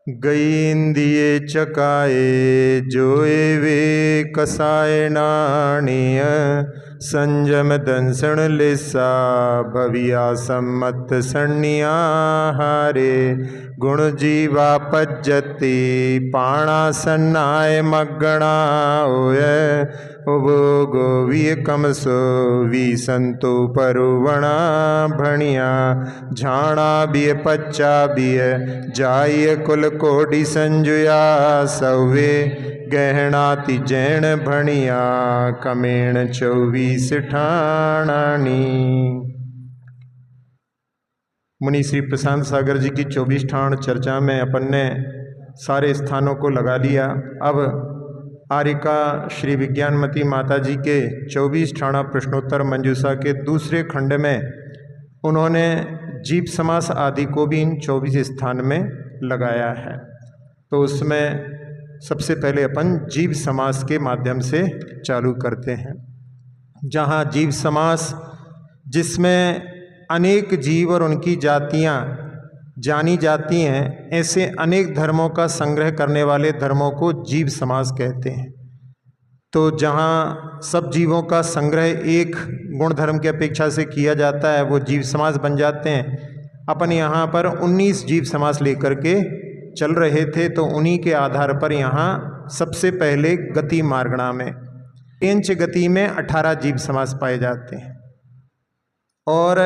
गई इंदिये चकाए जोए वे कसाए नाणीय संजम दंसण लिसा भविया सम्मत सन्निया हारे गुण जीवा पज्जति पाणा सन्नाय मगणा ओय उबो गोविय कमसो वी संतो परुवणा भणिया झाणा बिय पच्चा बिय जाय कुल कोडि संजुया सवे गहनाति जैन भणिया कमेण 24 ठाणानी। मुनि श्री प्रशांत सागर जी की 24 ठाण चर्चा में अपन ने सारे स्थानों को लगा लिया। अब आर्यका श्री विज्ञानमती माता जी के 24 ठाणा प्रश्नोत्तर मंजूषा के दूसरे खंड में उन्होंने जीव समास आदि को भी इन 24 स्थान में लगाया है। तो उसमें सबसे पहले अपन जीव समास के माध्यम से चालू करते हैं। जहाँ जीव समास जिसमें अनेक जीव और उनकी जातियाँ जानी जाती हैं, ऐसे अनेक धर्मों का संग्रह करने वाले धर्मों को जीव समास कहते हैं। तो जहाँ सब जीवों का संग्रह एक गुण धर्म की अपेक्षा से किया जाता है वो जीव समास बन जाते हैं। अपन यहाँ पर 19 जीव समास लेकर के चल रहे थे, तो उन्हीं के आधार पर यहाँ सबसे पहले गति मार्गणा में एंच गति में 18 जीव समास पाए जाते हैं और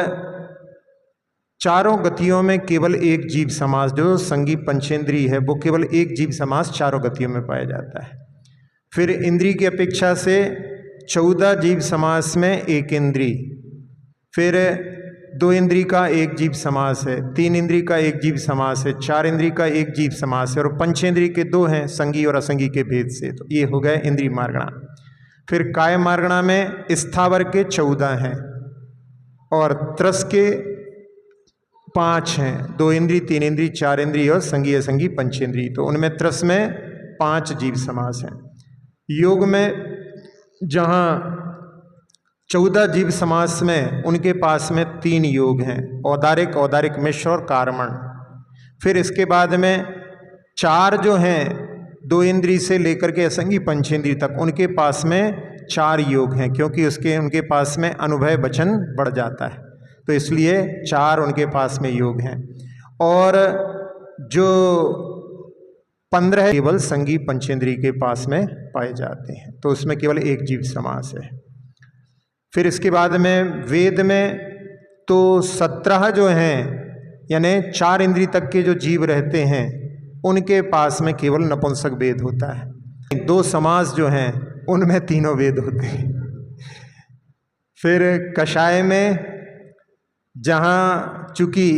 चारों गतियों में केवल एक जीव समास जो संगी पंचेंद्री है वो केवल एक जीव समास चारों गतियों में पाया जाता है। फिर इंद्री की अपेक्षा से 14 जीव समास में एक इंद्री, फिर 2 इंद्री का एक जीव समास है, 3 इंद्री का एक जीव समास है, 4 इंद्री का एक जीव समास है और पंचेंद्री के 2 हैं संगी और असंगी के भेद से। तो ये हो गए इंद्री मार्गणा। फिर काय मार्गणा में स्थावर के 14 हैं और त्रस के 5 हैं, 2 इंद्री, 3 इंद्री, 4 इंद्री और संगी असंगी पंचेंद्री। तो उनमें त्रस में 5 जीव समास हैं। योग में जहाँ 14 जीव समास में उनके पास में 3 योग हैं, औदारिक, औदारिक मिश्र और कारमण। फिर इसके बाद में 4 जो हैं 2 इंद्री से लेकर के असंगी पंचेंद्री तक उनके पास में 4 योग हैं, क्योंकि उनके पास में अनुभय वचन बढ़ जाता है, तो इसलिए 4 उनके पास में योग हैं। और जो 15 केवल संगी पंचेंद्री के पास में पाए जाते हैं, तो उसमें केवल एक जीव समास है। फिर इसके बाद में वेद में तो 17 जो हैं यानी 4 इंद्री तक के जो जीव रहते हैं उनके पास में केवल नपुंसक वेद होता है। 2 समास जो हैं उनमें तीनों वेद होते हैं। फिर कषाय में जहाँ चूँकि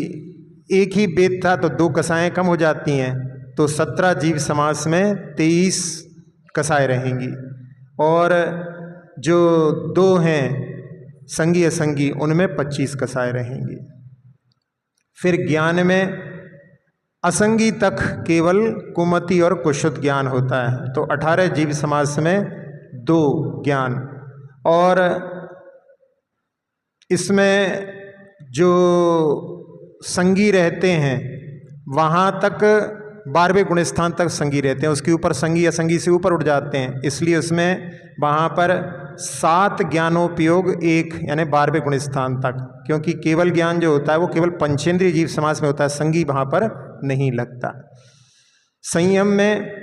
एक ही वेद था तो 2 कषाएँ कम हो जाती हैं, तो 17 जीव समास में 23 कषाय रहेंगी और जो 2 हैं संगी असंगी उनमें 25 कषाय रहेंगी। फिर ज्ञान में असंगी तक केवल कुमति और कुशुत ज्ञान होता है, तो 18 जीव समास में 2 ज्ञान। और इसमें जो संगी रहते हैं वहाँ तक 12वें गुण स्थान तक संगी रहते हैं, उसके ऊपर संगी असंगी से ऊपर उठ जाते हैं, इसलिए उसमें वहाँ पर 7 ज्ञानोपयोग 1 यानी 12वें गुण स्थान तक, क्योंकि केवल ज्ञान जो होता है वो केवल पंचेंद्रिय जीव समास में होता है, संगी वहाँ पर नहीं लगता। संयम में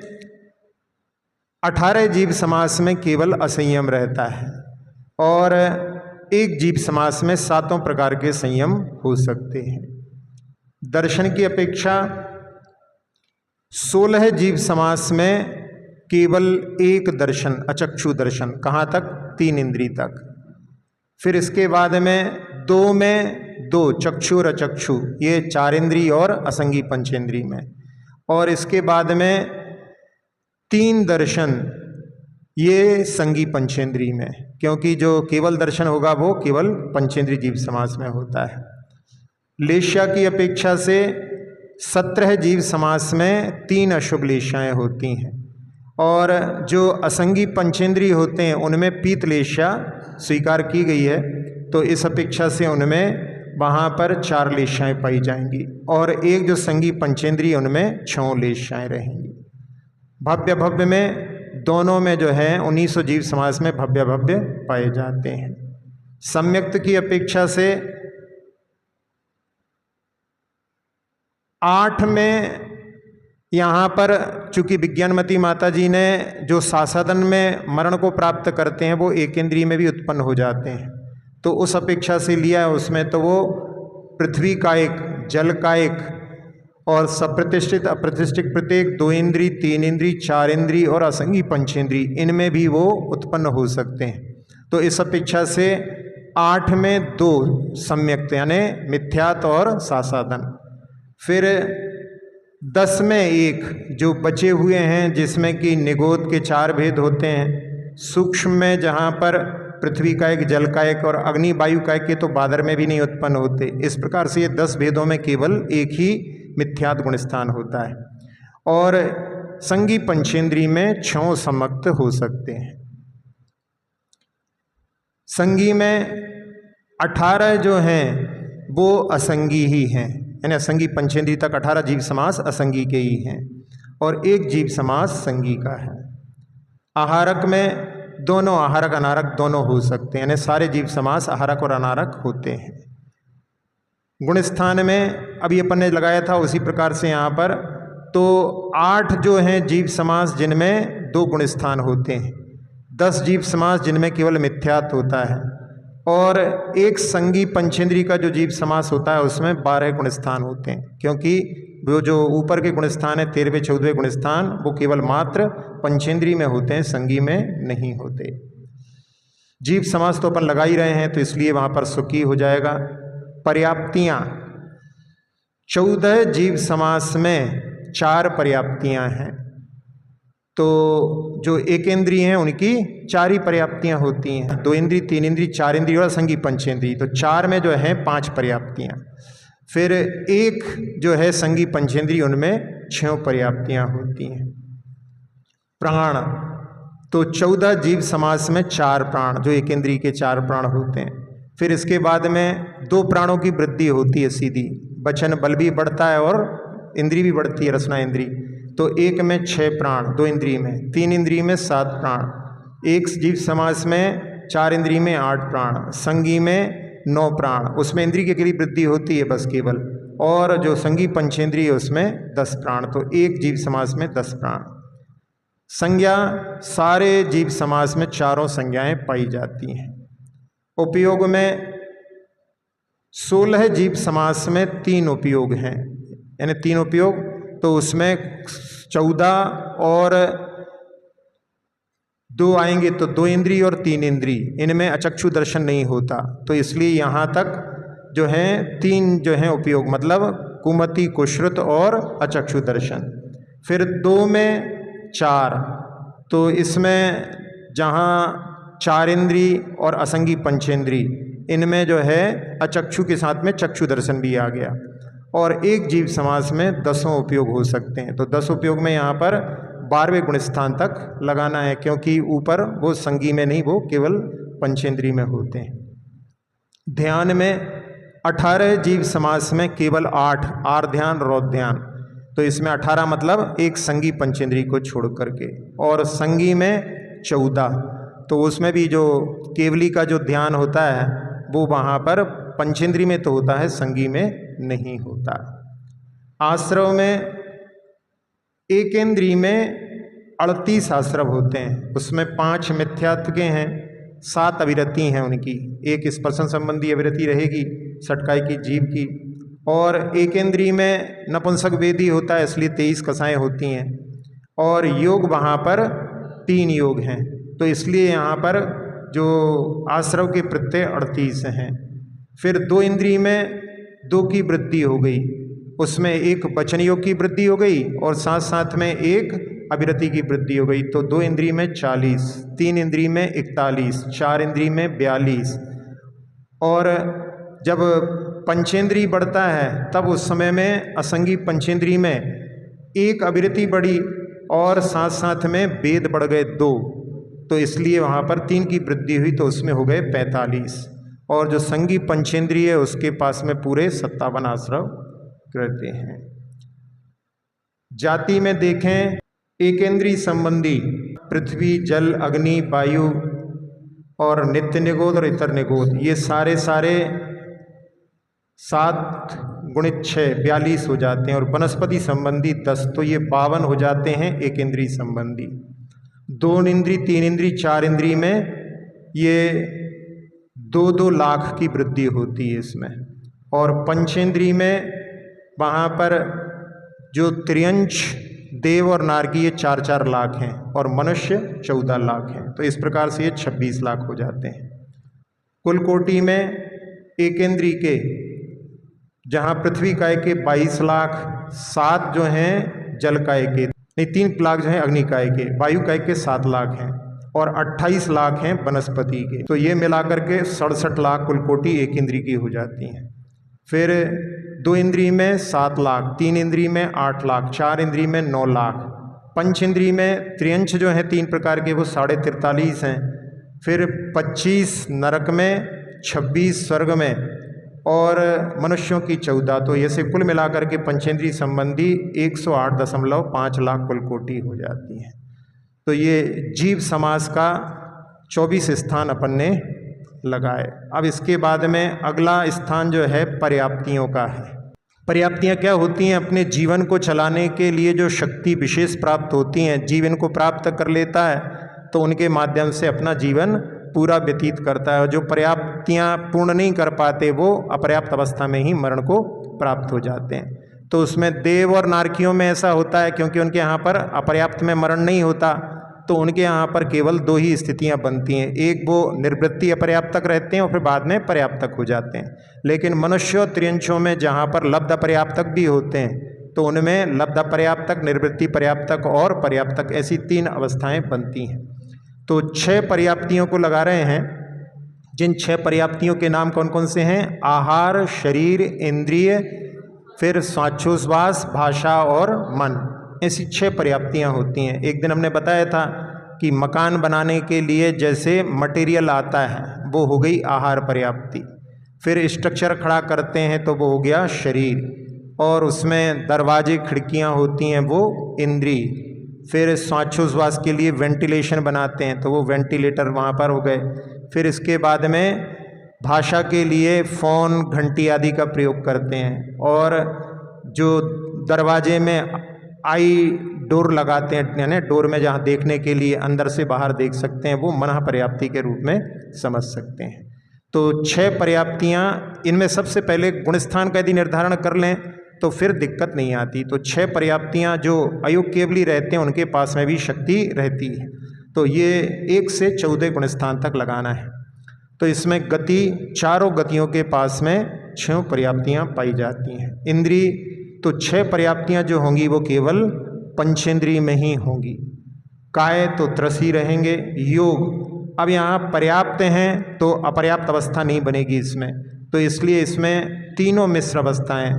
18 जीव समास में केवल असंयम रहता है और एक जीव समास में 7 प्रकार के संयम हो सकते हैं। दर्शन की अपेक्षा 16 जीव समास में केवल एक दर्शन, अचक्षु दर्शन, कहाँ तक? 3 इंद्री तक। फिर इसके बाद में 2 में 2 चक्षु और अचक्षु, ये 4 इंद्री और असंगी पंचेंद्री में। और इसके बाद में 3 दर्शन, ये संगी पंचेंद्री में, क्योंकि जो केवल दर्शन होगा वो केवल पंचेंद्री जीव समास में होता है। लेश्या की अपेक्षा से 17 जीव समास में 3 अशुभ लेश्याएँ होती हैं और जो असंगी पंचेंद्री होते हैं उनमें पीत लेश्या स्वीकार की गई है, तो इस अपेक्षा से उनमें वहाँ पर 4 लेशाएँ पाई जाएंगी और एक जो संगी पंचेंद्रिय उनमें 6 लेशाएँ रहेंगी। भव्य भव्य में दोनों में जो है 1900 जीव समास में भव्य भव्य पाए जाते हैं। सम्यक्त की अपेक्षा से 8 में यहाँ पर चूंकि विज्ञानमती माता जी ने जो सासादन में मरण को प्राप्त करते हैं वो एकेंद्रिय में भी उत्पन्न हो जाते हैं, तो उस अपेक्षा से लिया है उसमें तो वो पृथ्वी का एक, जल का एक और सप्रतिष्ठित अप्रतिष्ठित प्रत्येक 2 इंद्री, 3 इंद्री, 4 इंद्री और असंगी पंचेंद्री इनमें भी वो उत्पन्न हो सकते हैं। तो इस अपेक्षा से 8 में 2 सम्यक्त यानी मिथ्यात और सासादन, फिर 10 में 1 जो बचे हुए हैं जिसमें कि निगोद के 4 भेद होते हैं। सूक्ष्म में जहाँ पर पृथ्वी का एक, जल का एक और अग्नि वायु का एक के तो बादर में भी नहीं उत्पन्न होते। इस प्रकार से ये 10 भेदों में केवल एक ही मिथ्यात गुण स्थान होता है और संगी पंचेंद्री में 6 सम्यक्त हो सकते हैं। संगी में 18 जो हैं वो असंगी ही हैं, यानी असंगी पंचेंद्री तक 18 जीव समास असंगी के ही हैं और एक जीव समास संगी का है। आहारक में दोनों आहारक अनारक दोनों हो सकते हैं, यानी सारे जीव समास आहारक और अनारक होते हैं। गुण स्थान में अभी अपन ने लगाया था उसी प्रकार से यहाँ पर तो 8 जो हैं जीव समास जिनमें 2 गुण स्थान होते हैं, 10 जीव समास जिनमें केवल मिथ्यात होता है और एक संगी पंचेंद्री का जो जीव समास होता है उसमें 12 गुण स्थान होते हैं, क्योंकि वो जो ऊपर के गुण स्थान है 13वें 14वें गुण स्थान वो केवल मात्र पंचेंद्री में होते हैं, संगी में नहीं होते। जीव समास तो अपन लगा ही रहे हैं तो इसलिए वहाँ पर सुखी हो जाएगा। पर्याप्तियाँ 14 जीव समास में 4 पर्याप्तियाँ हैं, तो जो एक इंद्रिय हैं उनकी 4 ही पर्याप्तियाँ होती हैं, 2 इंद्री, 3 इंद्री, 4 इंद्री और संगी पंचेंद्री, तो 4 में जो है 5 पर्याप्तियाँ। फिर एक जो है संगी पंचेंद्री उनमें 6 पर्याप्तियाँ होती हैं। प्राण तो 14 जीव समास में 4 प्राण जो एक इंद्री के 4 प्राण होते हैं। फिर इसके बाद में 2 प्राणों की वृद्धि होती है सीधी, वचन बल भी बढ़ता है और इंद्री भी बढ़ती है, रसना इंद्री, तो एक में 6 प्राण 2 इंद्री में, 3 इंद्री में 7 प्राण, एक जीव समास में 4 इंद्री में 8 प्राण, संगी में 9 प्राण, उसमें इंद्री की अकेली वृद्धि होती है बस केवल, और जो संगी पंचेंद्री है उसमें 10 प्राण, तो एक जीव समास में 10 प्राण। संज्ञा सारे जीव समास में 4 संज्ञाएं पाई जाती हैं। उपयोग में 16 जीव समास में 3 उपयोग हैं, यानी 3 उपयोग, तो उसमें 14 और 2 आएंगे तो 2 इंद्री और 3 इंद्री, इनमें अचक्षु दर्शन नहीं होता, तो इसलिए यहाँ तक जो है 3 जो हैं उपयोग, मतलब कुमति, कुश्रुत और अचक्षु दर्शन। फिर 2 में 4, तो इसमें जहाँ 4 इंद्री और असंगी पंचेंद्री इनमें जो है अचक्षु के साथ में चक्षु दर्शन भी आ गया, और एक जीव समास में 10 उपयोग हो सकते हैं, तो 10 उपयोग में यहाँ पर 12वें गुण स्थान तक लगाना है, क्योंकि ऊपर वो संगी में नहीं, वो केवल पंचेंद्री में होते हैं। ध्यान में 18 जीव समास में केवल 8 आर्ध्यान रौध्यान, तो इसमें 18 मतलब एक संगी पंचेंद्री को छोड़ करके, और संगी में 14, तो उसमें भी जो केवली का जो ध्यान होता है वो वहाँ पर पंचेंद्री में तो होता है, संगी में नहीं होता। आश्रव में एकेंद्री में 38 आश्रव होते हैं, उसमें 5 मिथ्यात्व के हैं, 7 अविरति हैं उनकी, एक स्पर्शन संबंधी अविरति रहेगी सटकाई की जीव की, और एकेंद्री में नपुंसक वेदी होता है इसलिए 23 कसाएँ होती हैं, और योग वहाँ पर 3 योग हैं, तो इसलिए यहाँ पर जो आश्रव के प्रत्यय 38 हैं। फिर 2 इंद्री में 2 की वृद्धि हो गई, उसमें एक वचन योग की वृद्धि हो गई और साथ साथ में एक अविरति की वृद्धि हो गई, तो 2 इंद्री में 40, 3 इंद्री में 41, 4 इंद्री में 42, और जब पंचेंद्री बढ़ता है तब उस समय में असंगी पंचेंद्री में एक अविरति बढ़ी और साथ साथ में वेद बढ़ गए 2, तो इसलिए वहाँ पर 3 की वृद्धि हुई, तो उसमें हो गए 45, और जो संगी पंचेंद्रिय है उसके पास में पूरे 57 आश्रव रहते हैं। जाति में देखें एकेंद्रीय संबंधी पृथ्वी, जल, अग्नि, वायु और नित्य निगोद और इतर निगोद, ये सारे 7 गुणित 6 42 हो जाते हैं। और वनस्पति संबंधी 10, तो ये 52 हो जाते हैं एकेंद्रीय संबंधी। 2 इंद्री, 3 इंद्री, 4 इंद्री में ये 2-2 लाख की वृद्धि होती है इसमें। और पंचेंद्री में वहाँ पर जो त्रियंश, देव और नारकी ये 4-4 लाख हैं और मनुष्य 14 लाख हैं। तो इस प्रकार से ये 26 लाख हो जाते हैं। कुल कोटि में एकेंद्री के जहाँ पृथ्वी काय के 22 लाख, 7 जो हैं जल काय के, नहीं 3 लाख जो हैं अग्नि काय के, वायु काय के 7 लाख हैं और 28 लाख हैं वनस्पति के। तो ये मिलाकर के 67 लाख कुल कोटि एक इंद्री की हो जाती हैं। फिर 2 इंद्री में 7 लाख, 3 इंद्री में 8 लाख, 4 इंद्री में 9 लाख, पंच इंद्री में त्रियंश जो हैं 3 प्रकार के वो 43.5 हैं। फिर 25 नरक में, 26 स्वर्ग में और मनुष्यों की 14। तो ऐसे कुल मिलाकर के पंचेंद्रीय संबंधी 108.5 लाख कुल कोटि हो जाती हैं। तो ये जीव समास का 24 स्थान अपन ने लगाए। अब इसके बाद में अगला स्थान जो है पर्याप्तियों का है। पर्याप्तियाँ क्या होती हैं? अपने जीवन को चलाने के लिए जो शक्ति विशेष प्राप्त होती हैं, जीव इनको प्राप्त कर लेता है तो उनके माध्यम से अपना जीवन पूरा व्यतीत करता है। और जो पर्याप्तियाँ पूर्ण नहीं कर पाते वो अपर्याप्त अवस्था में ही मरण को प्राप्त हो जाते हैं। तो उसमें देव और नारकियों में ऐसा होता है क्योंकि उनके यहाँ पर अपर्याप्त में मरण नहीं होता, तो उनके यहाँ पर केवल 2 ही स्थितियाँ बनती हैं। एक वो निर्वृत्ति अपर्याप्तक रहते हैं और फिर बाद में पर्याप्तक हो जाते हैं। लेकिन मनुष्य और त्रियंशों में जहाँ पर लब्ध अपर्याप्तक भी होते हैं तो उनमें लब्ध अपर्याप्तक, निर्वृत्ति पर्याप्तक और पर्याप्तक, ऐसी 3 अवस्थाएँ बनती हैं। तो 6 पर्याप्तियों को लगा रहे हैं। जिन 6 पर्याप्तियों के नाम कौन कौन से हैं? आहार, शरीर, इंद्रिय, फिर स्वाच्छोश्वास, भाषा और मन, ऐसी 6 पर्याप्तियाँ होती हैं। एक दिन हमने बताया था कि मकान बनाने के लिए जैसे मटेरियल आता है वो हो गई आहार पर्याप्ति, फिर स्ट्रक्चर खड़ा करते हैं तो वो हो गया शरीर, और उसमें दरवाजे खिड़कियाँ होती हैं वो इंद्रिय, फिर श्वासोच्छ्वास के लिए वेंटिलेशन बनाते हैं तो वो वेंटिलेटर वहाँ पर हो गए। फिर इसके बाद में भाषा के लिए फ़ोन, घंटी आदि का प्रयोग करते हैं, और जो दरवाजे में आई डोर लगाते हैं, यानी डोर में जहाँ देखने के लिए अंदर से बाहर देख सकते हैं, वो मनः पर्याप्ति के रूप में समझ सकते हैं। तो 6 पर्याप्तियाँ, इनमें सबसे पहले गुणस्थान का यदि निर्धारण कर लें तो फिर दिक्कत नहीं आती। तो 6 पर्याप्तियाँ जो अयोग केवली रहते हैं उनके पास में भी शक्ति रहती है। तो ये 1 से 14 गुणस्थान तक लगाना है। तो इसमें गति, चारों गतियों के पास में 6 पर्याप्तियाँ पाई जाती हैं। इंद्रिय, तो 6 पर्याप्तियाँ जो होंगी वो केवल पंचेंद्रिय में ही होंगी। काय तो त्रसी रहेंगे। योग, अब यहाँ पर्याप्त हैं तो अपर्याप्त अवस्था नहीं बनेगी इसमें, तो इसलिए इसमें तीनों मिश्र अवस्थाएं,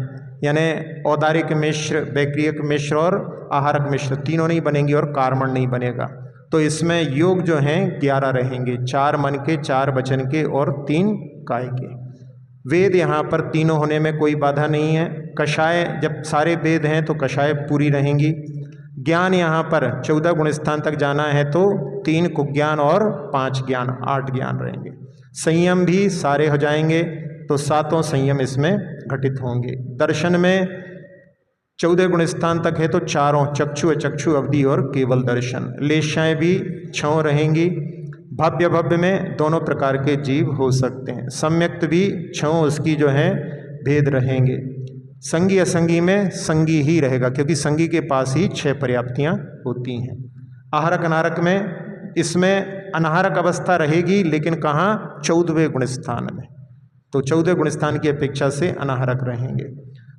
यानी औदारिक मिश्र, वैक्रियक मिश्र और आहारक मिश्र, तीनों नहीं बनेंगी और कार्मण नहीं बनेगा। तो इसमें योग जो हैं 11 रहेंगे, 4 मन के, 4 वचन के और 3 काय के। वेद यहाँ पर तीनों होने में कोई बाधा नहीं है। कषाय, जब सारे वेद हैं तो कषाय पूरी रहेंगी। ज्ञान यहाँ पर 14 गुणस्थान तक जाना है तो 3 कुज्ञान और 5 ज्ञान, 8 ज्ञान रहेंगे। संयम भी सारे हो जाएंगे तो 7 संयम इसमें घटित होंगे। दर्शन में 14 गुणस्थान तक है तो 4 चक्षु, अचक्षु, अवधि और केवल दर्शन। लेशाएँ भी 6 रहेंगी। भव्य भव्य में दोनों प्रकार के जीव हो सकते हैं। सम्यक्त भी 6 उसकी जो है भेद रहेंगे। संगी असंगी में संगी ही रहेगा क्योंकि संगी के पास ही 6 पर्याप्तियाँ होती हैं। आहारक अनाहरक में, इसमें अनाहरक अवस्था रहेगी लेकिन कहाँ? 14वें गुणस्थान में। तो 14 गुणस्थान की अपेक्षा से अनाहरक रहेंगे।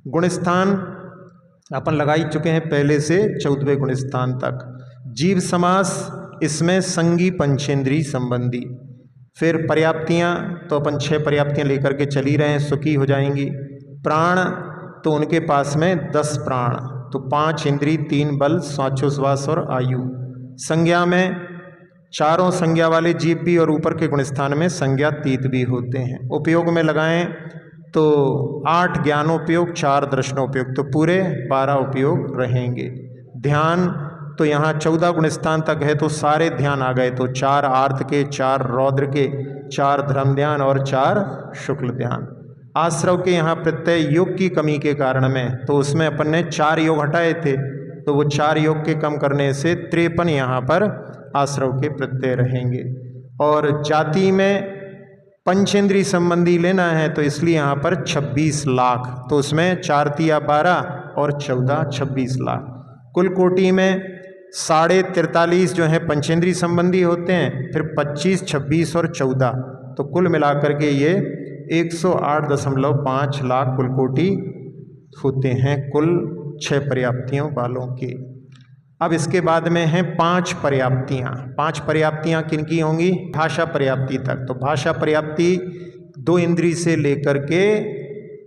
गुणस्थान अपन लगा ही चुके हैं पहले से 14वें गुणस्थान तक। जीव समास, इसमें संगी पंचेंद्रीय संबंधी। फिर पर्याप्तियाँ तो अपन 6 पर्याप्तियाँ लेकर के चल ही रहे हैं, सुखी हो जाएंगी। प्राण, तो उनके पास में 10 प्राण, तो 5 इंद्रिय, 3 बल, श्वासोच्छ्वास और आयु। संज्ञा में चारों संज्ञा वाले जीव भी और ऊपर के गुणस्थान में संज्ञातीत भी होते हैं। उपयोग में लगाएं तो 8 ज्ञानोपयोग, 4 दर्शनोपयोग, तो पूरे 12 उपयोग रहेंगे। ध्यान तो यहाँ 14 गुणस्थान तक है तो सारे ध्यान आ गए, तो 4 आर्त के, 4 रौद्र के, 4 धर्म ध्यान और 4 शुक्ल ध्यान। आश्रव के यहाँ प्रत्यय योग की कमी के कारण में, तो उसमें अपन ने 4 योग हटाए थे, तो वो 4 योग के कम करने से 53 यहाँ पर आश्रव के प्रत्यय रहेंगे। और जाति में पंचेंद्रीय संबंधी लेना है तो इसलिए यहाँ पर 26 लाख, तो उसमें 4 तिया 12 और 14 26 लाख। कुल कोटि में 43.5 जो है पंचेंद्रीय संबंधी होते हैं, फिर 25, 26 और 14, तो कुल मिलाकर के ये 108.5 लाख कुल कोटि होते हैं कुल 6 पर्याप्तियों वालों के। अब इसके बाद में हैं 5 पर्याप्तियाँ। 5 पर्याप्तियाँ किनकी होंगी? भाषा पर्याप्ति तक। तो भाषा पर्याप्ति 2 इंद्रिय से लेकर के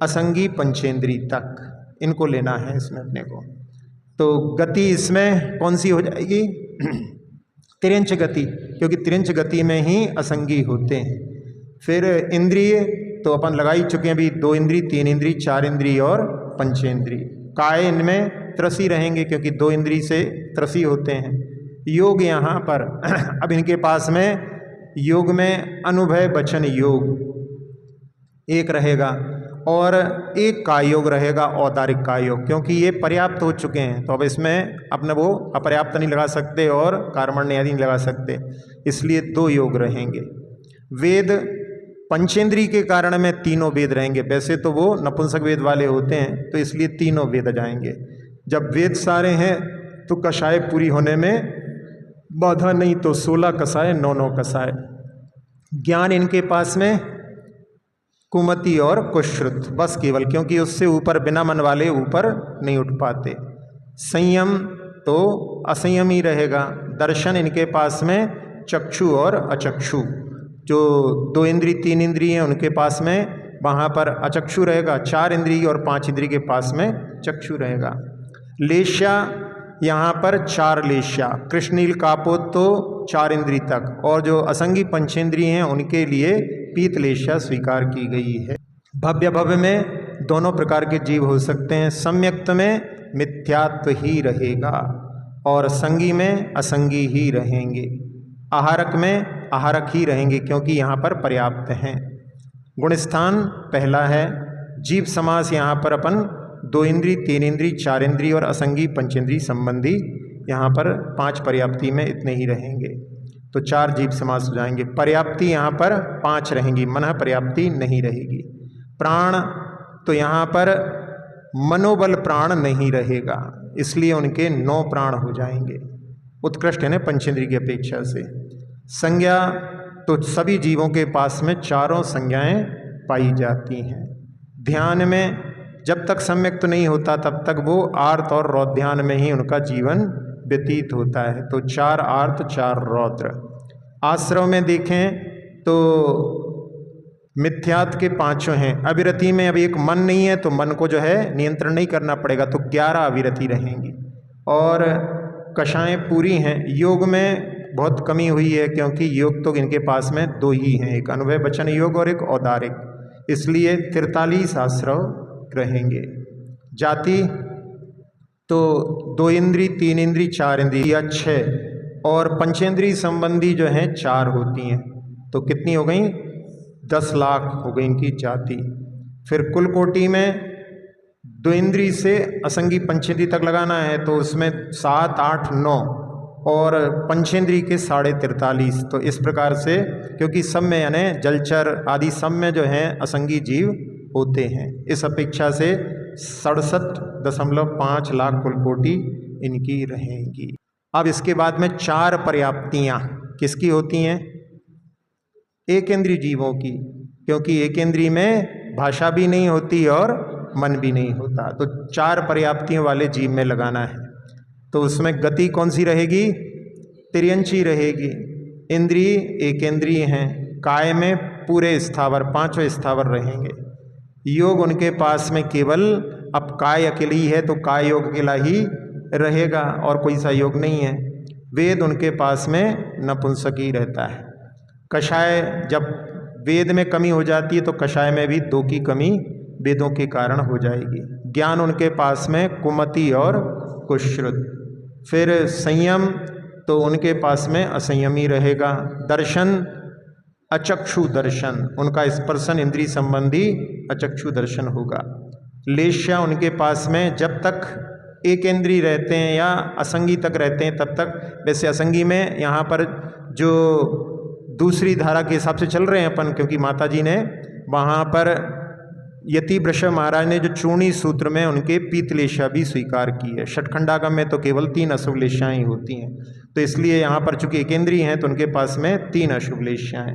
असंगी पंचेंद्रिय तक, इनको लेना है इसमें अपने को। तो गति इसमें कौन सी हो जाएगी? तिर्यंच गति, क्योंकि तिर्यंच गति में ही असंगी होते हैं। फिर इंद्रिय तो अपन लगा ही चुके हैं अभी, 2 इंद्रिय, 3 इंद्रिय, 4 इंद्रिय और पंचेंद्रिय। काय इनमें त्रसी रहेंगे क्योंकि 2 इंद्रिय से त्रसी होते हैं। योग यहाँ पर अब इनके पास में योग में अनुभय वचन योग एक रहेगा और एक काय योग रहेगा, औदारिक काय योग, क्योंकि ये पर्याप्त हो चुके हैं। तो अब इसमें अपने वो अपर्याप्त नहीं लगा सकते और कर्मण्य आदि नहीं लगा सकते, इसलिए 2 योग रहेंगे। वेद पंचेंद्रिय के कारण में 3 वेद रहेंगे, वैसे तो वो नपुंसक वेद वाले होते हैं तो इसलिए 3 वेद जाएंगे। जब वेद सारे हैं तो कषाय पूरी होने में बाधा नहीं, तो 16 कषाय, 9 कषाय। ज्ञान इनके पास में कुमति और कुश्रुत, बस केवल, क्योंकि उससे ऊपर बिना मन वाले ऊपर नहीं उठ पाते। संयम तो असंयम ही रहेगा। दर्शन इनके पास में चक्षु और अचक्षु, जो 2 इंद्रिय 3 इंद्रिय हैं उनके पास में वहाँ पर अचक्षु रहेगा, 4 इंद्रिय और 5 इंद्रिय के पास में चक्षु रहेगा। लेश्या यहाँ पर 4 लेश्या, कृष्णनील कापोत तो 4 इंद्रिय तक, और जो असंगी पंचेंद्रिय हैं उनके लिए पीत लेश्या स्वीकार की गई है। भव्य भव्य में दोनों प्रकार के जीव हो सकते हैं। सम्यक्त में मिथ्यात्व ही रहेगा और संगी में असंगी ही रहेंगे। आहारक में आहारक ही रहेंगे क्योंकि यहाँ पर पर्याप्त हैं। गुणस्थान पहला है। जीव समास यहाँ पर अपन 2 इंद्रिय 3 इंद्रिय 4 इंद्रिय और असंगी पंचेंद्रिय संबंधी यहाँ पर 5 पर्याप्ति में इतने ही रहेंगे, तो 4 जीव समास हो जाएंगे। पर्याप्ति यहाँ पर 5 रहेंगी, मनः पर्याप्ति नहीं रहेगी। प्राण तो यहाँ पर मनोबल प्राण नहीं रहेगा, इसलिए उनके 9 प्राण हो जाएंगे, उत्कृष्ट है ना पंचेंद्रिय की अपेक्षा से। संज्ञा तो सभी जीवों के पास में चारों संज्ञाएं पाई जाती हैं। ध्यान में जब तक सम्यक तो नहीं होता तब तक वो आर्त और रौद्र ध्यान में ही उनका जीवन व्यतीत होता है, तो 4 आर्त 4 रौद्र। आश्रव में देखें तो मिथ्यात्व के 5 हैं। अविरति में अब एक मन नहीं है तो मन को जो है नियंत्रण नहीं करना पड़ेगा, तो 11 अविरति रहेंगी। और कषाएं पूरी हैं। योग में बहुत कमी हुई है क्योंकि योग तो इनके पास में 2 ही हैं, एक अनुभय वचन योग और एक औदारिक, इसलिए 43 आश्रव रहेंगे। जाति तो 2 इंद्रिय 3 इंद्रिय 4 इंद्रिय या 6, और पंचेंद्रिय संबंधी जो हैं 4 होती हैं, तो कितनी हो गई? 10 लाख हो गई इनकी जाति। फिर कुल कोटि में 2 इंद्रिय से असंगी पंचेंद्रिय तक लगाना है तो उसमें 7 8 9 और पंचेंद्रिय के 43.5, तो इस प्रकार से, क्योंकि सब में यानी जलचर आदि सब में जो हैं असंगी जीव होते हैं, इस अपेक्षा से 67.5 लाख कुल कोटि इनकी रहेंगी। अब इसके बाद में 4 पर्याप्तियाँ किसकी होती हैं? एक इंद्रिय जीवों की, क्योंकि एक इंद्रिय में भाषा भी नहीं होती और मन भी नहीं होता, तो 4 पर्याप्तियों वाले जीव में लगाना है। तो उसमें गति कौन सी रहेगी? तिर्यंची रहेगी। इंद्रिय एक इंद्रिय हैं। काय में पूरे स्थावर 5 स्थावर रहेंगे। योग उनके पास में केवल, अब काय अकेली है तो काय योग अकेला ही रहेगा और कोई सा योग नहीं है। वेद उनके पास में नपुंसक ही रहता है। कषाय, जब वेद में कमी हो जाती है तो कषाय में भी 2 की कमी वेदों के कारण हो जाएगी। ज्ञान उनके पास में कुमति और कुश्रुत। फिर संयम तो उनके पास में असंयमी रहेगा। दर्शन अचक्षु दर्शन, उनका स्पर्शन इंद्रिय संबंधी अचक्षु दर्शन होगा। लेश्या उनके पास में जब तक एक इंद्रिय रहते हैं या असंगी तक रहते हैं तब तक, वैसे असंगी में यहाँ पर जो दूसरी धारा के हिसाब से चल रहे हैं अपन, क्योंकि माता जी ने वहाँ पर यति वृषभ महाराज ने जो चूर्णी सूत्र में उनके पीतलेशा भी स्वीकार की है। षटखंडागम में तो केवल 3 अशुभ लेशाएँ होती हैं, तो इसलिए यहाँ पर चूंकि एकेंद्रीय हैं तो उनके पास में 3 अशुभ लेशाएँ।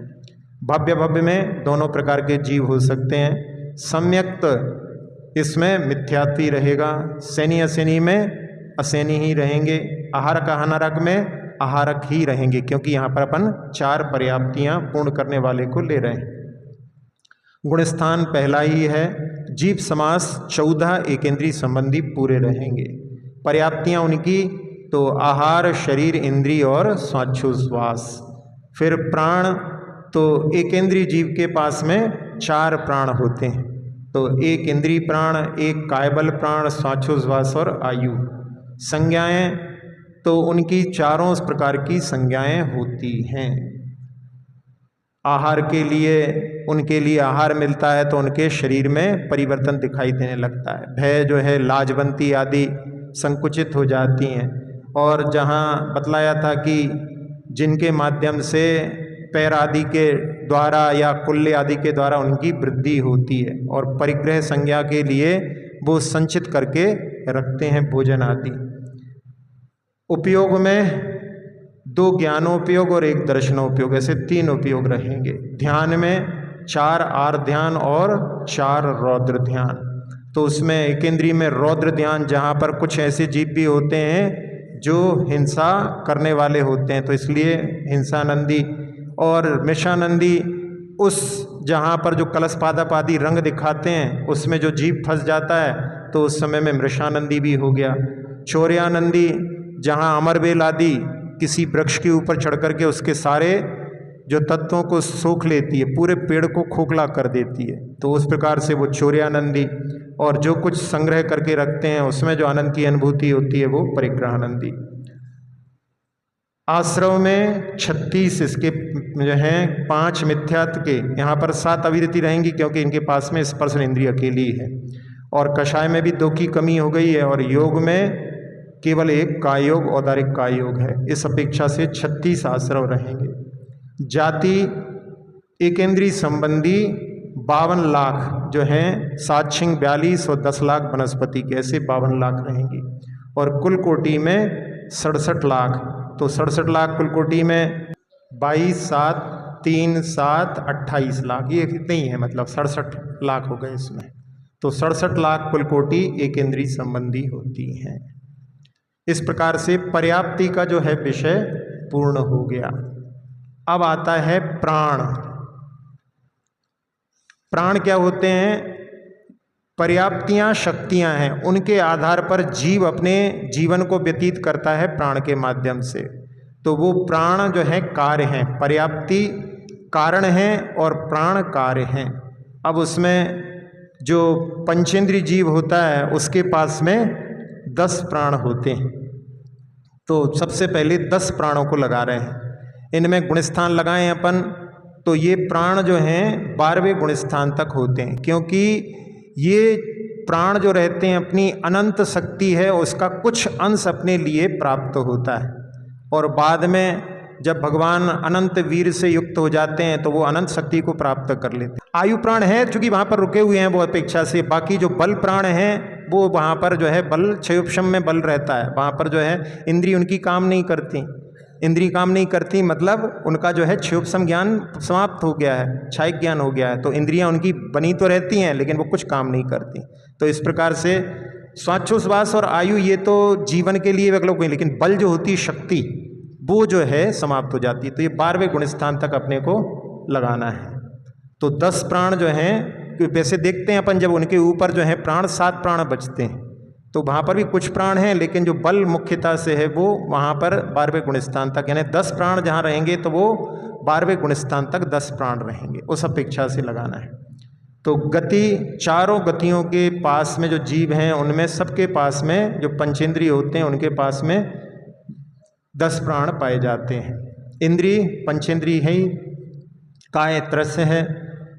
भव्य भव्य में दोनों प्रकार के जीव हो सकते हैं। सम्यक्त इसमें मिथ्यात्व रहेगा। सैनी असैनी में असैनी ही रहेंगे। आहारक अनारक में आहारक ही रहेंगे, क्योंकि यहाँ पर अपन 4 पर्याप्तियाँ पूर्ण करने वाले को ले रहे हैं। गुणस्थान पहला ही है। जीव समास 14 एकेंद्रीय संबंधी पूरे रहेंगे। पर्याप्तियाँ उनकी तो आहार, शरीर, इंद्रिय और श्वासोच्छ्वास। फिर प्राण तो एकेंद्रीय जीव के पास में 4 प्राण होते हैं, तो एक इंद्रिय प्राण, एक कायबल प्राण, श्वासोच्छ्वास और आयु। संज्ञाएं तो उनकी 4 प्रकार की संज्ञाएं होती हैं। आहार के लिए उनके लिए आहार मिलता है तो उनके शरीर में परिवर्तन दिखाई देने लगता है। भय जो है, लाजवंती आदि संकुचित हो जाती हैं। और जहाँ बतलाया था कि जिनके माध्यम से पैर आदि के द्वारा या कुल्ले आदि के द्वारा उनकी वृद्धि होती है, और परिग्रह संज्ञा के लिए वो संचित करके रखते हैं भोजन आदि। उपयोग में 2 ज्ञानोपयोग और 1 दर्शनोपयोग, ऐसे 3 उपयोग रहेंगे। ध्यान में 4 आर ध्यान और 4 रौद्र ध्यान। तो उसमें एकेंद्रीय में रौद्र ध्यान, जहाँ पर कुछ ऐसे जीव भी होते हैं जो हिंसा करने वाले होते हैं, तो इसलिए हिंसानंदी और मृषानंदी, उस जहाँ पर जो कलश पादप आदि रंग दिखाते हैं उसमें जो जीव फंस जाता है तो उस समय में मृषानंदी भी हो गया। चौर्यानंदी, जहाँ अमरबेल आदि किसी वृक्ष के ऊपर चढ़ करके उसके सारे जो तत्वों को सोख लेती है, पूरे पेड़ को खोखला कर देती है, तो उस प्रकार से वो चौर्यानंदी। और जो कुछ संग्रह करके रखते हैं उसमें जो आनंद की अनुभूति होती है वो परिग्रहानंदी। आश्रव में 36 इसके जो हैं 5 मिथ्यात्व के, यहाँ पर 7 अविरति रहेंगी क्योंकि इनके पास में स्पर्शन इंद्रिय अकेली है। और कषाय में भी 2 की कमी हो गई है, और योग में केवल 1 काय योग, औदारिक काय योग है। इस अपेक्षा से 36 आश्रव रहेंगे। जाति एकेंद्रीय संबंधी 52 लाख जो हैं, 7 छिंग 42 और 10 लाख वनस्पति के, ऐसे 52 लाख रहेंगी। और कुल कोटि में 67 लाख, तो 67 लाख कुल कोटि में 22 7 3 7 28 लाख, ये कितने ही है, मतलब 67 लाख हो गए इसमें। तो 67 लाख कुल कोटि एकेंद्रीय संबंधी होती हैं। इस प्रकार से पर्याप्ति का जो है विषय पूर्ण हो गया। अब आता है प्राण। प्राण क्या होते हैं? पर्याप्तियां शक्तियां हैं, उनके आधार पर जीव अपने जीवन को व्यतीत करता है प्राण के माध्यम से। तो वो प्राण जो है कार्य हैं, पर्याप्ति कारण हैं और प्राण कार्य हैं। अब उसमें जो पंचेंद्रीय जीव होता है उसके पास में 10 प्राण होते हैं। तो सबसे पहले 10 प्राणों को लगा रहे हैं। इनमें गुणस्थान लगाएं अपन, तो ये प्राण जो हैं 12वें गुणस्थान तक होते हैं, क्योंकि ये प्राण जो रहते हैं अपनी अनंत शक्ति है उसका कुछ अंश अपने लिए प्राप्त होता है, और बाद में जब भगवान अनंत वीर से युक्त हो जाते हैं तो वो अनंत शक्ति को प्राप्त कर लेते हैं। आयु प्राण है चूंकि वहाँ पर रुके हुए हैं वो अपेक्षा से, बाकी जो बल प्राण हैं वो वहाँ पर जो है बल क्षयोपशम में बल रहता है, वहाँ पर जो है इंद्रिय उनकी काम नहीं करती। इंद्रिय काम नहीं करती मतलब उनका जो है क्षयोपशम ज्ञान समाप्त हो गया है, क्षयिक ज्ञान हो गया है, तो इंद्रियां उनकी बनी तो रहती हैं लेकिन वो कुछ काम नहीं करती। तो इस प्रकार से श्वासोच्छ्वास और आयु ये तो जीवन के लिए वैकल्पिक कोई, लेकिन बल जो होती है शक्ति वो जो है समाप्त हो जाती है। तो ये 12वें गुणस्थान तक अपने को लगाना है। तो 10 प्राण जो हैं, वैसे देखते हैं अपन जब उनके ऊपर जो है प्राण 7 प्राण बचते हैं, तो वहाँ पर भी कुछ प्राण हैं, लेकिन जो बल मुख्यता से है वो वहाँ पर 12वें गुणस्थान तक, यानी 10 प्राण जहाँ रहेंगे तो वो 12वें गुणस्थान तक 10 प्राण रहेंगे, उस अपेक्षा से लगाना है। तो गति, चारों गतियों के पास में जो जीव हैं उनमें सबके पास में जो पंचेंद्रिय होते हैं उनके पास में 10 प्राण पाए जाते हैं। इंद्रिय पंचेंद्रिय है ही, काय त्रस्य है।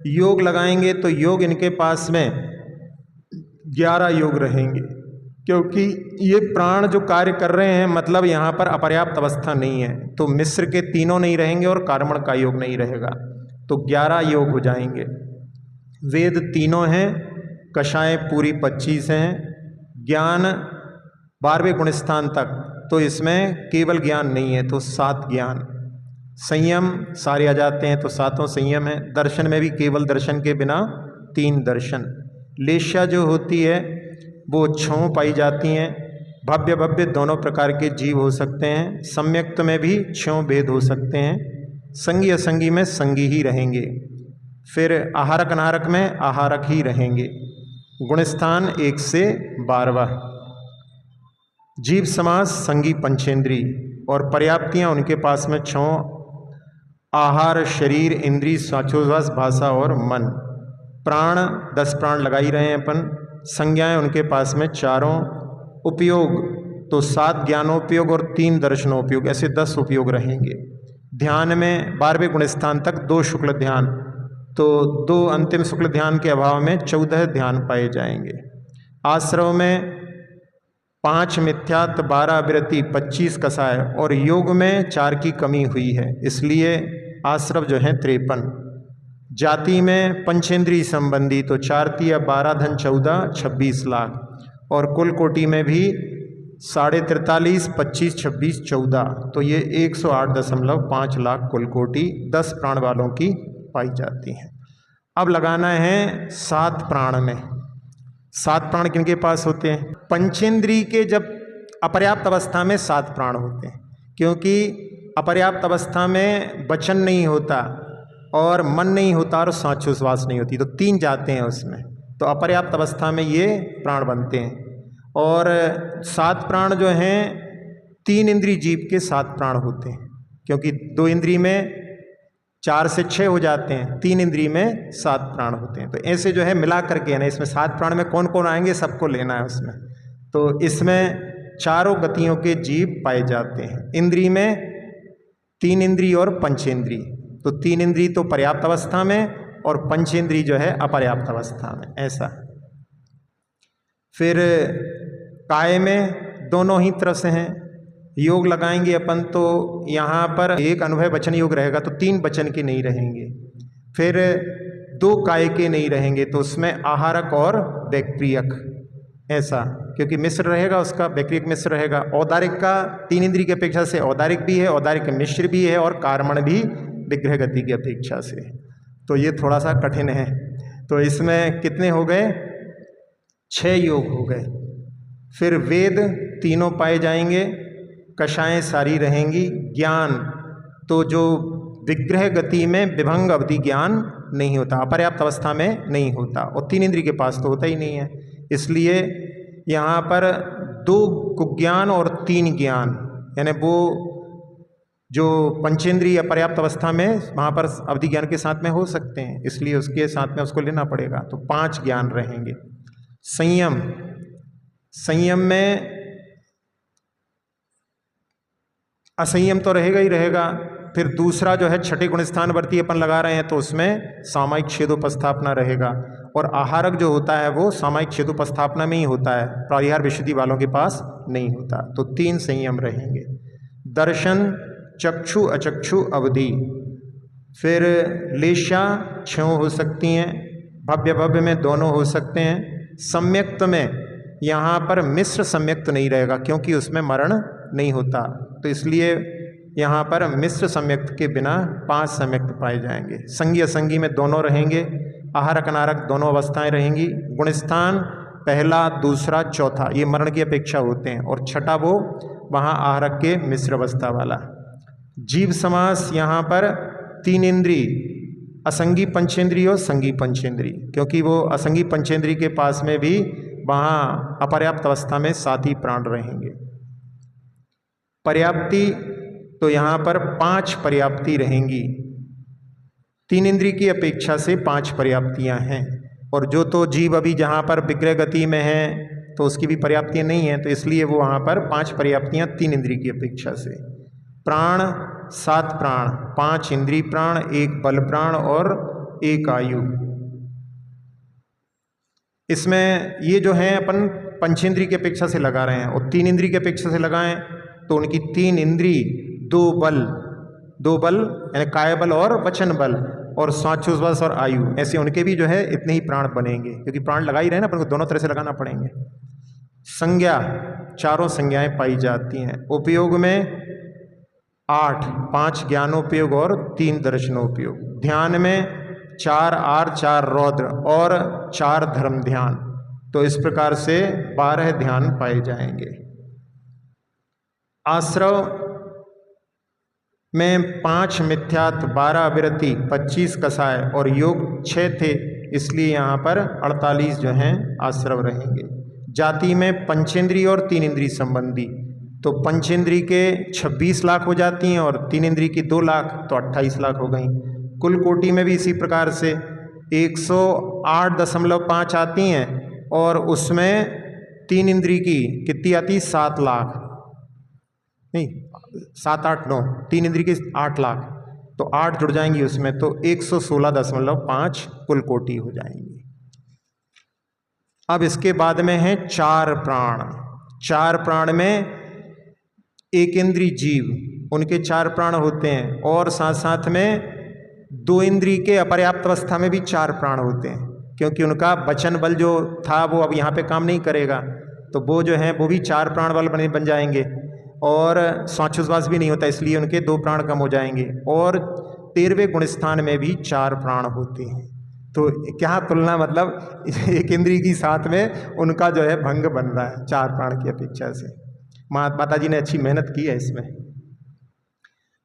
योग लगाएंगे तो योग इनके पास में 11 योग रहेंगे, क्योंकि ये प्राण जो कार्य कर रहे हैं, मतलब यहाँ पर अपर्याप्त अवस्था नहीं है, तो मिश्र के तीनों नहीं रहेंगे और कार्मण का योग नहीं रहेगा, तो 11 योग हो जाएंगे। वेद तीनों हैं, कषाय पूरी 25 हैं, ज्ञान 12वें गुणस्थान तक, तो इसमें केवल ज्ञान नहीं है तो 7 ज्ञान। संयम सारे आ जाते हैं तो 7 संयम है। दर्शन में भी केवल दर्शन के बिना 3 दर्शन। लेश्या जो होती है वो 6 पाई जाती हैं। भव्य भव्य दोनों प्रकार के जीव हो सकते हैं। सम्यक्त में भी 6 भेद हो सकते हैं। संगी असंगी में संगी ही रहेंगे। फिर आहारक अनाहारक में आहारक ही रहेंगे। गुणस्थान 1 से 12वां। जीव समास संगी पंचेंद्री और पर्याप्तियाँ उनके पास में 6, आहार, शरीर, इंद्री, श्वासोच्छ्वास, भाषा और मन। प्राण 10 प्राण लगा ही रहे हैं अपन। संज्ञाएं उनके पास में 4, उपयोग तो 7 ज्ञानोपयोग और 3 दर्शनोपयोग, ऐसे 10 उपयोग रहेंगे। ध्यान में 12वें गुणस्थान तक 2 शुक्ल ध्यान, तो 2 अंतिम शुक्ल ध्यान के अभाव में 14 ध्यान पाए जाएंगे। आश्रव में 5 मिथ्यात्व, 12 विरति, 25 कसाय और योग में 4 की कमी हुई है, इसलिए आश्रव जो है 53। जाति में पंचेंद्रीय संबंधी तो 4 तिया 12 धन 14, 26 लाख और कुल कोटि में भी 43.5, 25, 26, 14, तो ये 108.5 लाख कुल कोटि 10 प्राण वालों की पाई जाती हैं। अब लगाना है 7 प्राण में। 7 प्राण किनके पास होते हैं? पंचेंद्रिय के जब अपर्याप्त अवस्था में 7 प्राण होते हैं, क्योंकि अपर्याप्त अवस्था में वचन नहीं होता और मन नहीं होता और श्वासोच्छ्वास नहीं होती, तो 3 जाते हैं उसमें, तो अपर्याप्त अवस्था में ये प्राण बनते हैं। और 7 प्राण जो हैं 3 इंद्रिय जीव के 7 प्राण होते हैं, क्योंकि 2 इंद्रिय में 4 से 6 हो जाते हैं, 3 इंद्रिय में 7 प्राण होते हैं। तो ऐसे जो है मिला करके है ना, इसमें 7 प्राण में कौन कौन आएंगे सबको लेना है उसमें। तो इसमें चारों गतियों के जीव पाए जाते हैं। इंद्रिय में 3 इंद्रिय और पंचेंद्रिय, तो 3 इंद्रिय तो पर्याप्त अवस्था में और पंचेंद्रिय जो है अपर्याप्त अवस्था में, ऐसा। फिर काय में दोनों ही तरफ से हैं। योग लगाएंगे अपन तो यहाँ पर एक अनुभव वचन योग रहेगा, तो 3 वचन के नहीं रहेंगे। फिर 2 काय के नहीं रहेंगे, तो उसमें आहारक और वैक्रियक, ऐसा, क्योंकि मिश्र रहेगा उसका, वैक्रियक मिश्र रहेगा। औदारिक का 3 इंद्रिय की अपेक्षा से औदारिक भी है, औदारिक मिश्र भी है और कार्मण भी विग्रह गति की अपेक्षा से, तो ये थोड़ा सा कठिन है। तो इसमें कितने हो गए? 6 योग हो गए। फिर वेद तीनों पाए जाएंगे, कषाएं सारी रहेंगी। ज्ञान तो जो विग्रह गति में विभंग अवधि ज्ञान नहीं होता, अपर्याप्त अवस्था में नहीं होता, और 3 इंद्रिय के पास तो होता ही नहीं है, इसलिए यहाँ पर 2 कुज्ञान और 3 ज्ञान, यानी वो जो पंचेंद्रिय अपर्याप्त अवस्था में वहाँ पर अवधि ज्ञान के साथ में हो सकते हैं, इसलिए उसके साथ में उसको लेना पड़ेगा, तो 5 ज्ञान रहेंगे। संयम, संयम में असंयम तो रहेगा ही रहेगा। फिर दूसरा जो है 6ठे गुणस्थानवर्ती अपन लगा रहे हैं, तो उसमें सामायिक छेदोपस्थापना रहेगा, और आहारक जो होता है वो सामायिक छेदोपस्थापना में ही होता है, प्रातिहार विशुद्धि वालों के पास नहीं होता, तो 3 संयम रहेंगे। दर्शन, चक्षु अचक्षु अवधि, फिर लेशा 6 हो सकती हैं, भव्य भव्य में दोनों हो सकते हैं। सम्यक्त में यहाँ पर मिश्र सम्यक्त नहीं रहेगा, क्योंकि उसमें मरण नहीं होता, तो इसलिए यहाँ पर मिश्र सम्यक्त के बिना 5 सम्यक्त पाए जाएंगे। संगी असंगी में दोनों रहेंगे, आहारक अनाहारक दोनों अवस्थाएं रहेंगी। गुणस्थान पहला, दूसरा, चौथा ये मरण की अपेक्षा होते हैं, और छठा वो वहाँ आहारक के मिश्र अवस्था वाला। जीव समास यहाँ पर 3 इंद्रिय, असंगी पंचेंद्रिय और संगी पंचेंद्रिय, क्योंकि वो असंगी पंचेंद्रिय के पास में भी वहाँ अपर्याप्त अवस्था में 7 ही प्राण रहेंगे। पर्याप्ति तो यहाँ पर 5 पर्याप्ति रहेंगी। 3 इंद्रिय की अपेक्षा से 5 पर्याप्तियाँ हैं। और जो तो जीव अभी जहाँ पर विग्रह गति में है तो उसकी भी पर्याप्तियाँ नहीं हैं, तो इसलिए वो वहाँ पर 5 पर्याप्तियाँ 3 इंद्रिय की अपेक्षा से। प्राण 7 प्राण, 5 इंद्रिय प्राण, 1 बल प्राण और 1 आयु। इसमें ये जो है अपन पंचेंद्रिय की अपेक्षा से लगा रहे हैं, और 3 इंद्रिय की अपेक्षा से लगाएं तो उनकी 3 इंद्रिय, 2 बल यानी काय बल और वचन बल, और स्वाचोश्वास और आयु, ऐसे उनके भी जो है इतने ही प्राण बनेंगे, क्योंकि प्राण लगा ही रहे ना, अपन को दोनों तरह से लगाना पड़ेंगे। संज्ञा 4 संज्ञाएं पाई जाती हैं। उपयोग में 8, 5 ज्ञानोपयोग और 3 दर्शनोपयोग। ध्यान में 4 आर, 4 रौद्र और 4 धर्म ध्यान। तो इस प्रकार से 12 ध्यान पाए जाएंगे। आश्रव में 5 मिथ्यात्व, 12 अविरति, 25 कसाय और योग 6 थे, इसलिए यहाँ पर 48 जो हैं आश्रव रहेंगे। जाति में पंचेंद्रिय और 3 इंद्रिय संबंधी, तो पंचेंद्रिय के 26 लाख हो जाती हैं और 3 इंद्रिय की 2 लाख, तो 28 लाख हो गई। कुल कोटि में भी इसी प्रकार से 108.5 आती हैं, और उसमें 3 इंद्रिय की कितनी आती, 7 लाख नहीं, 7, 8, 9, 3 इंद्रिय की 8 लाख, तो 8 जुड़ जाएंगी उसमें, तो 116.5 कुल कोटि हो जाएंगी। अब इसके बाद में है 4 प्राण। 4 प्राण में 1 इंद्रिय जीव, उनके 4 प्राण होते हैं, और साथ साथ में 2 इंद्रिय के अपर्याप्त अवस्था में भी 4 प्राण होते हैं, क्योंकि उनका वचन बल जो था वो अब यहाँ पे काम नहीं करेगा, तो वो जो है वो भी 4 प्राण बल बन जाएंगे, और श्वासोच्छ्वास भी नहीं होता, इसलिए उनके 2 प्राण कम हो जाएंगे। और 13वें गुणस्थान में भी 4 प्राण होते हैं। तो क्या तुलना, मतलब 1 इंद्रिय की साथ में उनका जो है भंग बन रहा है 4 प्राण की अपेक्षा से। माता जी ने अच्छी मेहनत की है इसमें।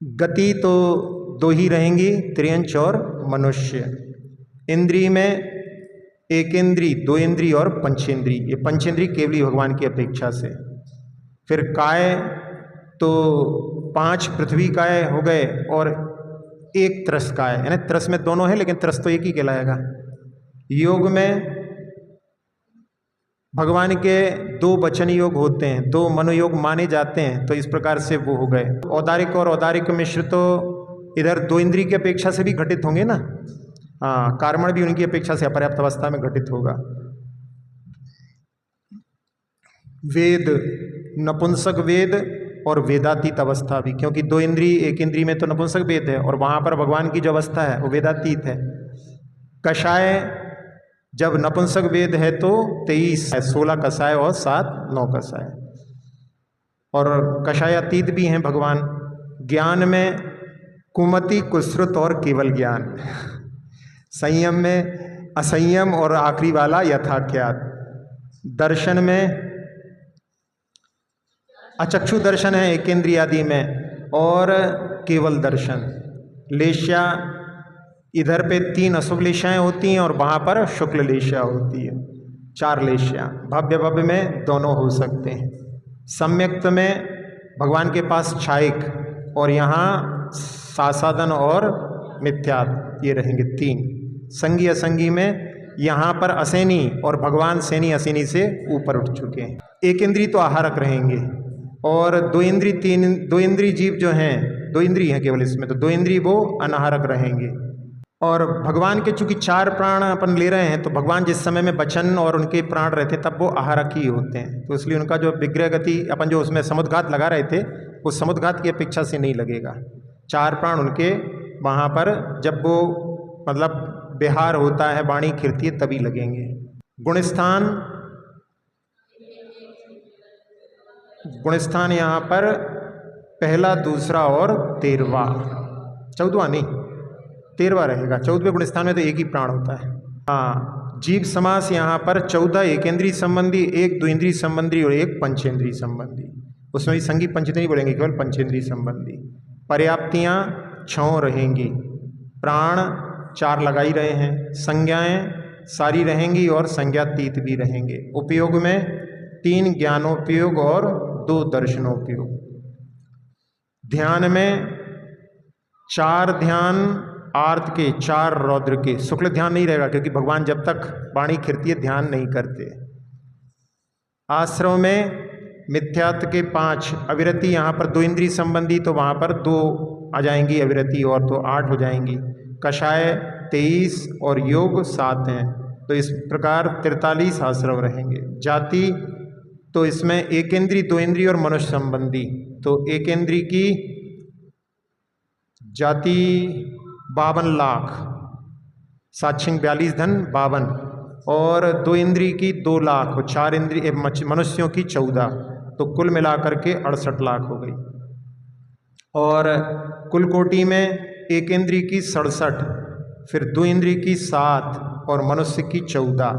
गति तो 2 ही रहेंगी, त्रियंच और मनुष्य। इंद्रिय में 1 इंद्रिय, 2 इंद्रिय और पंचेंद्रिय, ये पंचेंद्रिय केवली भगवान की अपेक्षा से। फिर काय तो 5 पृथ्वी काय हो गए और 1 त्रस काय, यानी त्रस में दोनों है लेकिन त्रस तो एक ही कहलाएगा। योग में भगवान के 2 वचन योग होते हैं, 2 मनोयोग माने जाते हैं, तो इस प्रकार से वो हो गए। औदारिक और औदारिक मिश्र तो इधर 2 इंद्रिय की अपेक्षा से भी घटित होंगे ना, हाँ, कार्मण भी उनकी अपेक्षा से अपर्याप्त अवस्था में घटित होगा। वेद, नपुंसक वेद और वेदातीत अवस्था भी, क्योंकि 2 इंद्रिय, 1 इंद्रिय में तो नपुंसक वेद है और वहाँ पर भगवान की जो अवस्था है वो वेदातीत है। कषाय जब नपुंसक वेद है तो 23 है, 16 कषाय और 7 9 कषाय, और कषायातीत भी हैं भगवान। ज्ञान में कुमति, कुश्रुत और केवल ज्ञान। संयम में असंयम और आखिरी वाला यथाख्यात। दर्शन में अचक्षु दर्शन है 1 इंद्रिय आदि में, और केवल दर्शन। लेश्या, इधर पे 3 अशुभ लेश्याएँ होती हैं और वहाँ पर शुक्ल लेश्या होती है, 4 लेश्या। भव्य भव्य में दोनों हो सकते हैं। सम्यक्त में भगवान के पास छायिक, और यहाँ सासादन और मिथ्यात, ये रहेंगे 3। संगी असंगी में यहाँ पर असेनी, और भगवान सेनी असेनी से ऊपर उठ चुके हैं। 1 इंद्रिय तो आहारक रहेंगे, और 2 इंद्रिय 2 इंद्रिय जीव जो हैं, 2 इंद्रिय हैं केवल इसमें, तो 2 इंद्रिय वो अनाहारक रहेंगे। और भगवान के चूंकि 4 प्राण अपन ले रहे हैं, तो भगवान जिस समय में वचन और उनके प्राण रहते तब वो आहारक ही होते हैं, तो इसलिए उनका जो विग्रह गति अपन जो उसमें समुद्घात लगा रहे थे, वो समुद्घात की अपेक्षा से नहीं लगेगा। 4 प्राण उनके वहाँ पर जब वो मतलब विहार होता है, वाणी खिरती है, तभी लगेंगे। गुणस्थान यहाँ पर 1, 2 और 13वां, 14वां नहीं, 13वां रहेगा। 14वें गुणस्थान में तो 1 ही प्राण होता है। हाँ, जीव समास यहाँ पर 14 1 इंद्रिय संबंधी, 1 2 इंद्रिय संबंधी और 1 पंचेंद्रिय संबंधी। उसमें भी संगी पंचेंद्रिय नहीं बोलेंगे, केवल पंचेंद्रिय संबंधी। पर्याप्तियाँ 6 रहेंगी। प्राण 4 लगा ही रहे हैं। संज्ञाएँ सारी रहेंगी और संज्ञातीत भी रहेंगे। उपयोग में 3 ज्ञानोपयोग और 2 दर्शनोपयोग। ध्यान में 4 ध्यान आर्त के, 4 रौद्र के। शुक्ल ध्यान नहीं रहेगा क्योंकि भगवान जब तक वाणी खिरती है ध्यान नहीं करते। आश्रम में मिथ्यात्व के 5, अविरति यहाँ पर 2 इंद्रिय संबंधी, तो वहाँ पर 2 आ जाएंगी अविरति, और तो 8 हो जाएंगी। कषाय 23 और योग 7 हैं, तो इस प्रकार 43 आश्रम रहेंगे। जाति तो इसमें 1 इंद्रिय, 2 इंद्रिय और मनुष्य संबंधी, तो 1 इंद्रिय की जाति 52 लाख, साक्षिंग 42 धन 52, और 2 इंद्रिय की 2 लाख और 4 इंद्रिय मनुष्यों की 14, तो कुल मिलाकर के 68 लाख हो गई। और कुल कोटि में 1 इंद्रिय की 67, फिर 2 इंद्रिय की 7 और मनुष्य की 14,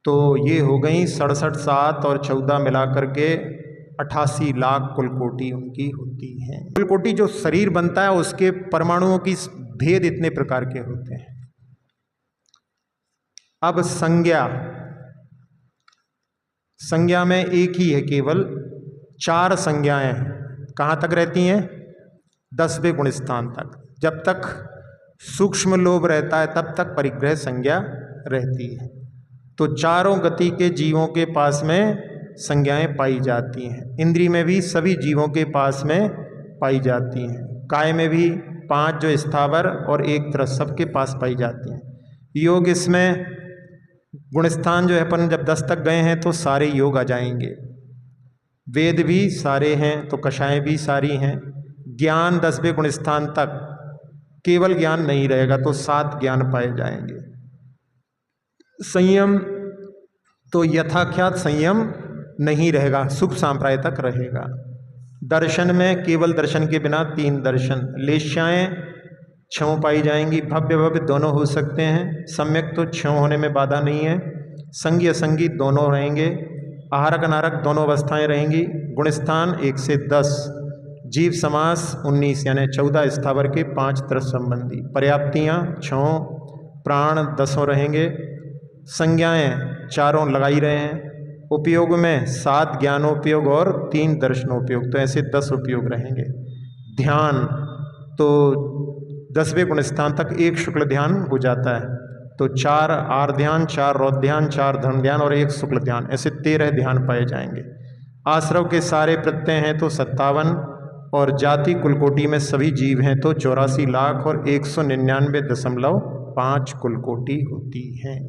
तो ये हो गई 67, 7 और 14 मिलाकर के 88 लाख कुल कोटि उनकी होती है। कुल कोटि जो शरीर बनता है उसके परमाणुओं की भेद इतने प्रकार के होते हैं। अब संज्ञा में एक ही है, केवल 4 संज्ञाएं कहाँ तक रहती हैं? 10वें गुण स्थान तक। जब तक सूक्ष्म लोभ रहता है तब तक परिग्रह संज्ञा रहती है। तो चारों गति के जीवों के पास में संज्ञाएं पाई जाती हैं। इंद्रिय में भी सभी जीवों के पास में पाई जाती हैं। काय में भी 5 जो स्थावर और 1 तरस सबके पास पाई जाती हैं। योग इसमें गुणस्थान जो है अपन जब 10 तक गए हैं तो सारे योग आ जाएंगे। वेद भी सारे हैं तो कषाएं भी सारी हैं। ज्ञान 10वें गुणस्थान तक केवल ज्ञान नहीं रहेगा तो 7 ज्ञान पाए जाएंगे। संयम तो यथाख्यात संयम नहीं रहेगा, शुभ सांप्राय तक रहेगा। दर्शन में केवल दर्शन के बिना 3 दर्शन। लेश्याएँ 6 पाई जाएंगी, भव्य भव्य दोनों हो सकते हैं। सम्यक तो 6 होने में बाधा नहीं है। संगी असंगी दोनों रहेंगे। आहारक अनारक दोनों अवस्थाएं रहेंगी। गुणस्थान 1 से 10, जीव समास 19 यानी 14 स्थावर के 5 तरस संबंधी। पर्याप्तियाँ 6, प्राण 10 रहेंगे। संज्ञाएं 4 लगा ही रहे हैं। उपयोग में 7 ज्ञानोपयोग और 3 दर्शनोपयोग, तो ऐसे 10 उपयोग रहेंगे। ध्यान तो 10वें गुण स्थान तक 1 शुक्ल ध्यान हो जाता है, तो 4 आर ध्यान, 4 रौद्र ध्यान, 4 धर्म ध्यान और 1 शुक्ल ध्यान, ऐसे 13 ध्यान पाए जाएंगे। आश्रव के सारे प्रत्यय हैं तो 57, और जाति कुलकोटि में सभी जीव हैं तो 84 लाख और 199.5 कुलकोटि होती हैं।